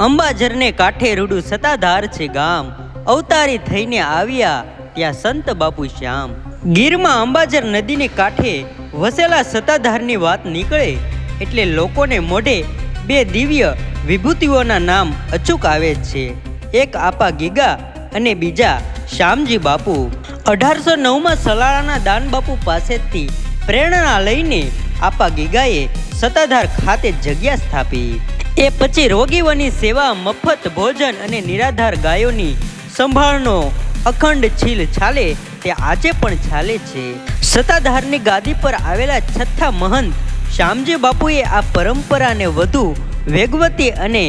અંબાજરને કાંઠે રૂડું સતાધાર છે ગામ, અવતારી થઈને આવ્યા ત્યાં સંત બાપુ શ્યામ. ગીરમાં અંબાજર નદીને કાંઠે વસેલા સતાધારની વાત નીકળે એટલે લોકોને મોઢે બે દિવ્ય વિભૂતિઓના નામ અચૂક આવે છે. એક આપા ગીગા અને બીજા શ્યામજી બાપુ. 1809માં સલાળાના દાન બાપુ પાસેથી પ્રેરણા લઈને આપા ગીગાએ સતાધાર ખાતે જગ્યા સ્થાપી. એ પછી રોગીઓની સેવા, મફત ભોજન અને નિરાધાર ગાયોની સંભાળનો અખંડ છીલ ચાલે તે આજે પણ ચાલે છે. સતાધારની ગાદી પર આવેલા છઠ્ઠા મહંત શ્યામજી બાપુએ આ પરંપરાને વધુ વેગવતી અને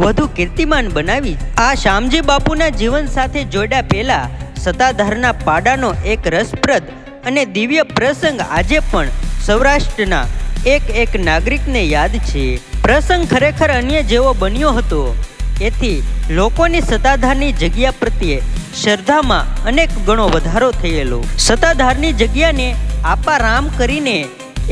વધુ કીર્તિમાન બનાવી. આ શ્યામજી બાપુના જીવન સાથે જોડ્યા પહેલા સતાધારના પાડાનો એક રસપ્રદ અને દિવ્ય પ્રસંગ આજે પણ સૌરાષ્ટ્રના એક નાગરિકને યાદ છે. પ્રસંગ ખરેખર અન્ય જેવો બન્યો હતો. એથી લોકોની સતાધારની જગ્યા પ્રત્યે શ્રદ્ધામાં અનેક ગણો વધારો થયેલો. સતાધારની જગ્યાને આપા રામ કરીને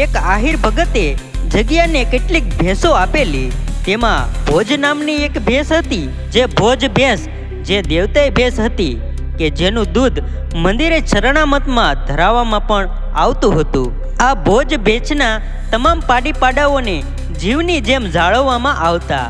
એક આહિર ભગતે જગ્યાને કેટલીક ભેંસો આપેલી. તેમાં ભોજ નામની એક ભેંસ હતી, જે ભોજ ભેંસ જે દેવતાય ભેંસ હતી કે જેનું દૂધ મંદિરે ચરણામતમાં ધરાવવામાં પણ આવતું હતું. આ ભોજ ભેંસના તમામ પાડાઓને જીવની જેમ જાળવવામાં આવતા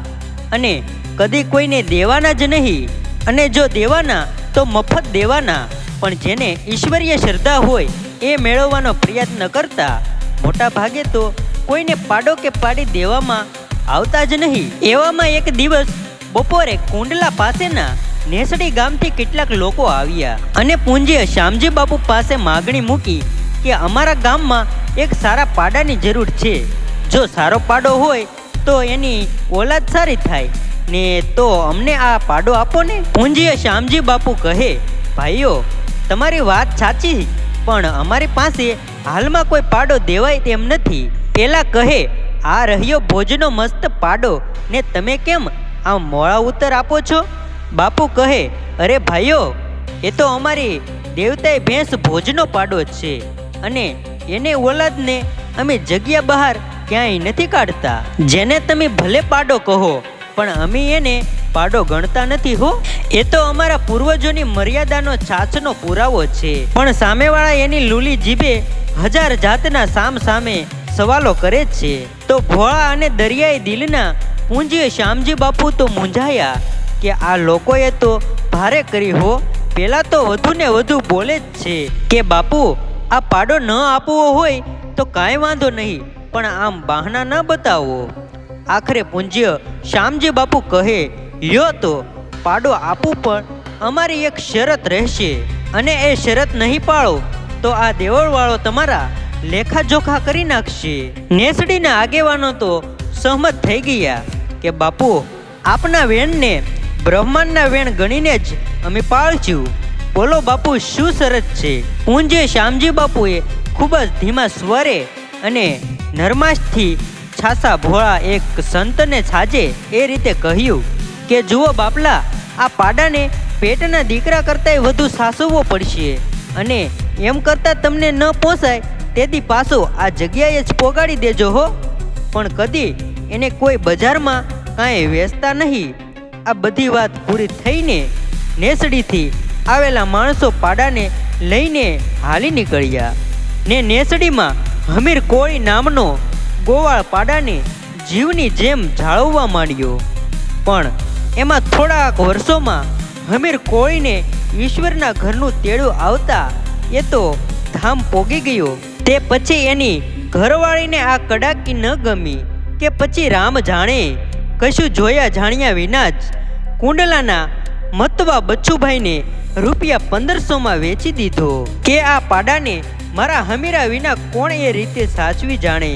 અને કદી કોઈને દેવાના જ નહીં, અને જો દેવાના તો મફત દેવાના, પણ જેને ઈશ્વરીય શ્રદ્ધા હોય એ મેળવવાનો પ્રયત્ન કરતા. મોટા ભાગે તો કોઈને પાડો કે પાડી દેવામાં આવતા જ નહીં. એવામાં એક દિવસ બપોરે કુંડલા પાસેના નેસડી ગામથી કેટલાક લોકો આવ્યા અને પૂંજીએ શ્યામજી બાપુ પાસે માગણી મૂકી કે અમારા ગામમાં એક સારા પાડાની જરૂર છે. જો સારો પાડો હોય તો એની ઓલાદ સારી થાય ને, તો અમને આ પાડો આપો ને. પૂંજીએ શ્યામજી બાપુ કહે, ભાઈઓ તમારી વાત સાચી, પણ અમારી પાસે હાલમાં કોઈ પાડો દેવાય તેમ નથી. પેલા કહે, આ રહ્યો ભોજનો મસ્ત પાડો ને તમે કેમ આમ મોળા ઉત્તર આપો છો? બાપુ કહે, અરે ભાઈઓ, એ તો અમારી દેવતાએ ભેંસ ભોજનો પાડો છે અને એને ઓલાદને અમે જગ્યા બહાર ક્યાંય નથી કાઢતા. જેને તમે ભલે પાડો કહો, પણ અમે એને પાડો ગણતા નથી હો. એ તો અમારા પૂર્વજોની મર્યાદાનો છાછનો પુરાવો છે. પણ સામેવાળા એની લૂલી જીભે હજાર જાતના સામે સવાલો કરે છે. તો ભોળા અને દરિયાઈ દિલના પૂંજીએ શ્યામજી બાપુ તો મૂંઝાયા કે આ લોકોએ તો ભારે કરી હો. પેલા તો વધુ ને વધુ બોલે જ છે કે બાપુ આ પાડો ન આપવો હોય તો કાંઈ વાંધો નહીં, પણ આમ બહાના ન બતાવો. આખરે પૂંજ્ય શ્યામજી બાપુ કહે, લ્યો તો પાડો આપું, પણ અમારી એક શરત રહેશે, અને એ શરત નહીં પાળો તો આ દેવળવાળો તમારા લેખાજોખા કરી નાખશે. નેસડીના આગેવાનો તો સહમત થઈ ગયા કે બાપુ આપના વેણને બ્રહ્માંડના વેણ ગણીને જ અમે પાળશું. બોલો બાપુ શું શરત છે? પૂંજે શ્યામજી બાપુએ ખૂબ જ ધીમા સ્વરે અને નરમાશથી છાસા ભોળા એક સંતને છાજે એ રીતે કહ્યું કે જુઓ બાપલા, આ પાડાને પેટના દીકરા કરતાંય વધુ સાસવવો પડશે, અને એમ કરતાં તમને ન પોસાય તેથી પાછો આ જગ્યાએ જ પોગાડી દેજો હો, પણ કદી એને કોઈ બજારમાં કાંઈ વેચતા નહીં. આ બધી વાત પૂરી થઈને નેસડીથી આવેલા માણસો પાડાને લઈને હાલી નીકળ્યા ને નેસડીમાં હમીર કોળી નામનો ગોવાળ પાડાને જીવની જેમ જાળવવા માંડ્યો. પણ એમાં થોડાક વર્ષોમાં હમીર કોળીને ઈશ્વરના ઘરનું તેડું આવતા એ તો ધામ પોગી ગયો. તે પછી એની ઘરવાળીને આ કડાકી ન ગમી કે પછી રામ જાણે, કશું જોયા જાણ્યા વિના જ કુંડલાના મતવા બચ્ચુભાઈને રૂપિયા 1500માં વેચી દીધો કે આ પાડાને મારા હમીરા વિના કોણ એ રીતે સાચવી જાણે.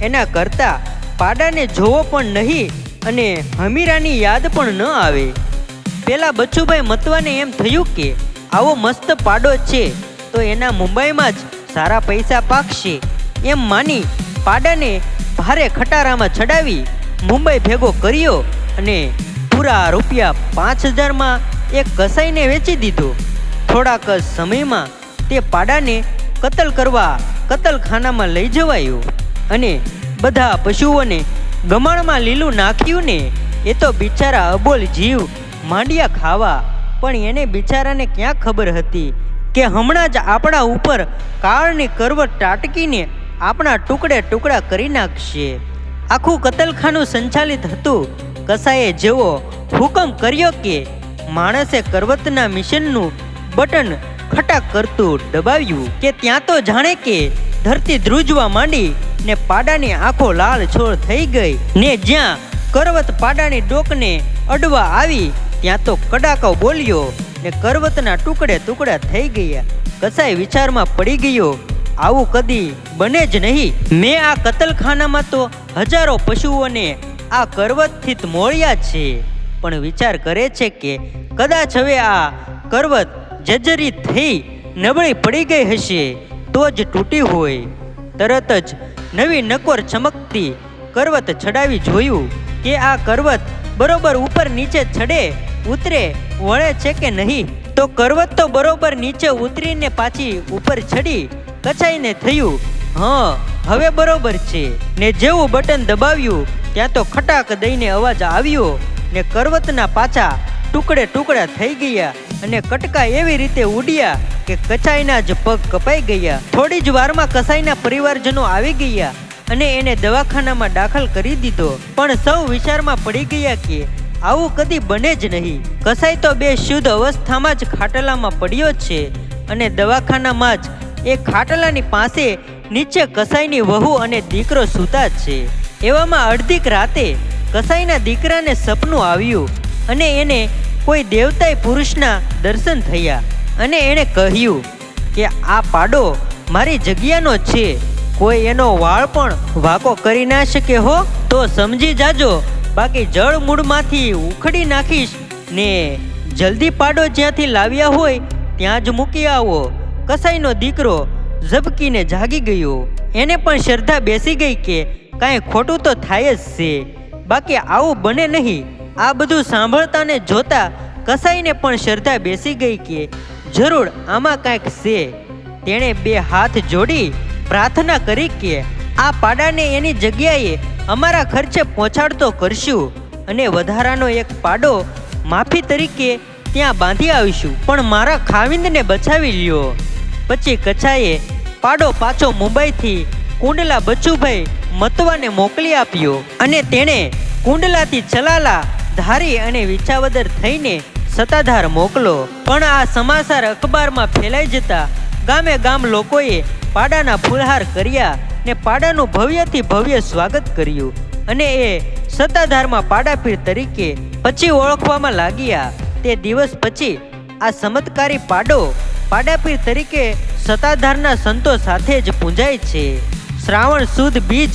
એના કરતાં પાડાને જોવો પણ નહીં અને હમીરાની યાદ પણ ન આવે. પેલા બચ્ચુભાઈ મતવાને એમ થયું કે આવો મસ્ત પાડો છે તો એના મુંબઈમાં જ સારા પૈસા પાકશે. એમ માની પાડાને ભારે ખટારામાં ચડાવી મુંબઈ ભેગો કર્યો અને પૂરા રૂપિયા 5000માં એક કસાઈને વેચી દીધો. થોડાક જ સમયમાં તે પાડાને કતલ કરવા કતલખાનામાં લઈ જવાયો અને બધા પશુઓને ગમાણમાં લીલું નાખ્યું ને એ તો બિચારા અબોલ જીવ માંડ્યા ખાવા, પણ એને બિચારાને ક્યાં ખબર હતી કે હમણાં જ આપણા ઉપર કાળની કરવટ ટાટકીને આપણા ટુકડે ટુકડા કરી નાખશે. આખું કતલખાનું સંચાલિત હતું. કસાઈએ જેવો હુકમ કર્યો કે માણસે કરવતના મિશનનું બટન ખટાક કરતું દબાવ્યું કે ત્યાં તો જાણે કે ધરતી ધ્રુજવા માંડી ને પાડાની આંખો લાલ છોડ થઈ ગઈ ને જ્યાં કરવત પાડાની ડોકને અડવા આવી ત્યાં તો કડાકો બોલ્યો ને કરવતના ટુકડે ટુકડા થઈ ગયા. કસાઈ વિચારમાં પડી ગયો, આવું કદી બને જ નહીં. મેં આ કતલખાનામાં તો હજારો પશુઓને આ કરવતથી જ મોળ્યા છે, પણ વિચાર કરે છે કે કદાચ હવે આ કરવત જર્જરિત થઈ નબળી પડી ગઈ હશે તો જ તૂટી હોય. તરત જ નવી નકોર ચમકતી કરવત ચડાવી જોયું કે આ કરવત બરોબર ઉપર નીચે ચડે ઉતરે વળે છે કે નહીં. તો કરવત તો બરોબર નીચે ઉતરીને પાછી ઉપર ચડી. કચાઈને થયું, હા હવે બરોબર છે ને જેવું બટન દબાવ્યું ત્યાં તો ખટાક દઈને અવાજ આવ્યો ને કરવતના પાછા ટુકડે ટુકડા થઈ ગયા અને કટકા એવી રીતે ઉડ્યા કે કચાઈના જ પગ કપાઈ ગયા. થોડી જ વારમાં કસાઈના પરિવારજનો આવી ગયા અને એને દવાખાનામાં દાખલ કરી દીધો. પણ સૌ વિચારમાં પડી ગયા કે આવું કદી બને જ નહીં. કસાઈ તો બે શુદ્ધ અવસ્થામાં જ ખાટલામાં પડ્યો છે અને દવાખાનામાં જ એ ખાટલાની પાસે નીચે કસાઈની વહુ અને દીકરો સૂતા છે. એવામાં અડધીક રાતે કસાઈના દીકરાને સપનું આવ્યું અને એને કોઈ દેવતાય પુરુષના દર્શન થયા અને એણે કહ્યું કે આ પાડો મારી જગ્યાનો છે, કોઈ એનો વાળ પણ વાંકો કરી ના શકે હો, તો સમજી જાજો, બાકી જળ મૂળમાંથી ઉખડી નાખીશ ને જલ્દી પાડો જ્યાંથી લાવ્યા હોય ત્યાં જ મૂકી આવો. કસાઈનો દીકરો ઝબકીને જાગી ગયો. એને પણ શ્રદ્ધા બેસી ગઈ કે કાંઈ ખોટું તો થાય જ છે, બાકી આવું બને નહીં. આ બધું સાંભળતા ને જોતા કસાઈને પણ શ્રદ્ધા બેસી ગઈ કે જરૂર આમાં કાંઈક છે. તેણે બે હાથ જોડી પ્રાર્થના કરી કે આ પાડાને એની જગ્યાએ અમારા ખર્ચે પહોંચાડતો કરશું અને વધારાનો એક પાડો માફી તરીકે ત્યાં બાંધી આવીશું, પણ મારા ખાવિંદને બચાવી લ્યો. પછી કચાઈએ પાડો પાછો મુંબઈથી કુંડલા બચુભાઈ મતવાને મોકલી આપ્યો અને તેણે કુંડલાથી ચલાલા ધારી અને વિછાવદર થઈને સત્તાધાર મોકલો. પણ આ સમાચાર અખબારમાં ફેલાઈ જતા ગામે ગામ લોકોએ પાડાના ફૂલહાર કર્યા ને પાડાનું ભવ્યથી ભવ્ય સ્વાગત કર્યું અને એ સત્તાધારમાં પાડાપીર તરીકે પછી ઓળખવામાં લાગ્યા. તે દિવસ પછી આ ચમત્કારી પાડો પાડાપીર તરીકે સત્તાધારના સંતો સાથે જ પૂંજાય છે. શ્રાવણ સુદ બીજ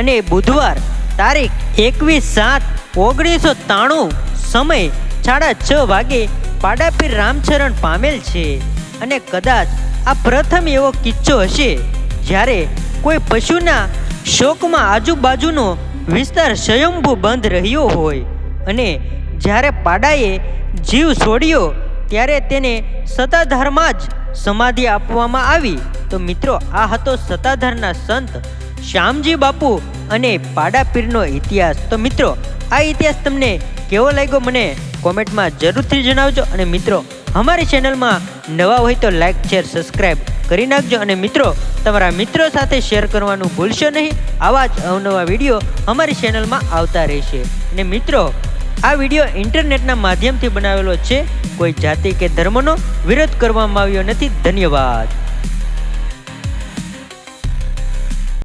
અને બુધવાર તારીખ 21/7/1993 સમય 6:30 વાગે પાડાપીર રામચરણ પામેલ છે અને કદાચ આ પ્રથમ એવો કિસ્સો હશે જ્યારે કોઈ પશુના શોકમાં આજુબાજુનો વિસ્તાર સ્વયંભૂ બંધ રહ્યો હોય અને જ્યારે પાડાએ જીવ છોડ્યો ત્યારે તેને સત્તાધારમાં જ સમાધિ આપવામાં આવી. તો મિત્રો, આ હતો સત્તાધારના સંત શ્યામજી બાપુ અને પાડાપીરનો ઇતિહાસ. તો મિત્રો, આ ઇતિહાસ તમને કેવો લાગ્યો મને કોમેન્ટમાં જરૂરથી જણાવજો. અને મિત્રો, અમારી ચેનલમાં નવા હોય તો લાઈક શેર સબસ્ક્રાઈબ કરી નાખજો અને મિત્રો તમારા મિત્રો સાથે શેર કરવાનું ભૂલશો નહીં. આવા જ અવનવા વિડીયો અમારી ચેનલમાં આવતા રહેશે. અને મિત્રો, આ વિડીયો ઇન્ટરનેટના માધ્યમથી બનાવેલો છે, કોઈ જાતિ કે ધર્મનો વિરોધ કરવામાં આવ્યો નથી. ધન્યવાદ.